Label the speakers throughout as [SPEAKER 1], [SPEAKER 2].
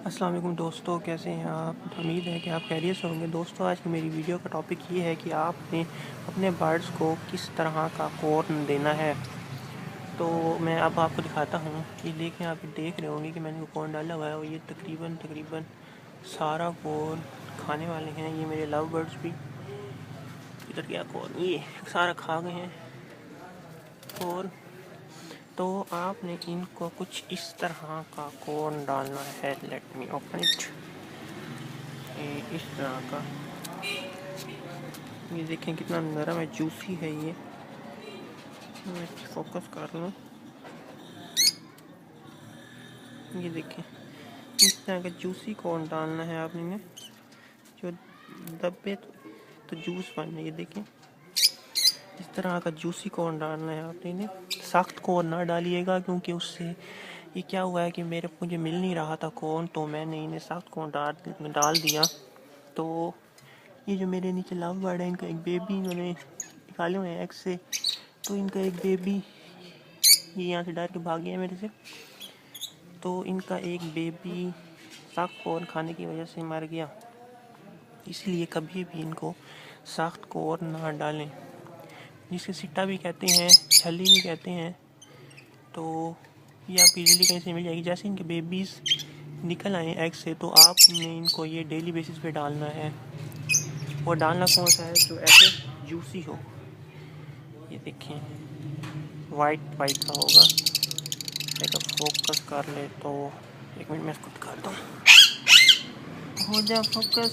[SPEAKER 1] अस्सलाम वालेकुम दोस्तों, कैसे हैं आप? उम्मीद है कि आप खैरियत से होंगे। दोस्तों, आज की मेरी वीडियो का टॉपिक ये है कि आपने अपने बर्ड्स को किस तरह का कॉर्न देना है। तो मैं अब आपको दिखाता हूँ कि देखें, आप देख रहे होंगे कि मैंने कॉर्न डाला हुआ है और ये तकरीबन सारा कॉर्न खाने वाले हैं। ये मेरे लव बर्ड्स भी इधर गया कॉर्न, ये सारा खा गए हैं। और तो आपने इनको कुछ इस तरह का कॉर्न डालना है। Let me open it. इस तरह का, ये देखें कितना नरम है, जूसी है ये। मैं फोकस कर लूँ, ये देखें इस तरह का जूसी कॉर्न डालना है आपने। जो दबे तो जूस बनना, ये देखें इस तरह का जूसी कॉर्न डालना है आपने। सख्त कॉर्न ना डालिएगा, क्योंकि उससे ये क्या हुआ है कि मुझे मिल नहीं रहा था कॉर्न, तो मैंने इन्हें सख्त कॉर्न डाल दिया। तो ये जो मेरे नीचे लव बर्ड है, इनका एक बेबी इन्होंने निकाले हुए हैं एग से। तो इनका एक बेबी ये यहाँ से डर के भाग गया मेरे से। तो इनका एक बेबी सख्त कॉर्न खाने की वजह से मर गया। इसलिए कभी भी इनको सख्त कॉर्न ना डालें, जिसे सिट्टा भी कहते हैं, छली भी कहते हैं। तो ये आपको इजीली कहीं से मिल जाएगी। जैसे इनके बेबीज़ निकल आए एग से, तो आपने इनको ये डेली बेसिस पे डालना है। और डालना कौन सा है जो ऐसे जूसी हो। ये देखें वाइट का होगा। एक फोकस कर ले तो, एक मिनट में इसको दिखा दूँ, हो जाए फोकस।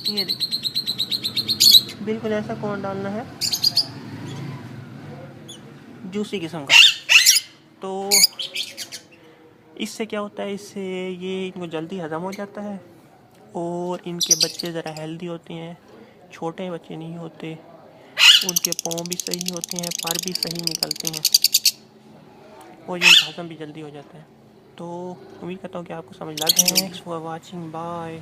[SPEAKER 1] ये देखिए बिल्कुल ऐसा कौन डालना है, जूसी किस्म का। तो इससे क्या होता है, इससे ये इनको जल्दी हज़म हो जाता है और इनके बच्चे ज़रा हेल्दी होते हैं। छोटे बच्चे नहीं होते, उनके पाँव भी सही होते हैं, पर भी सही निकलते हैं और इनका हज़म भी जल्दी हो जाता है। तो उम्मीद करता हूँ कि आपको समझ लग गई। Thanks for watching, bye.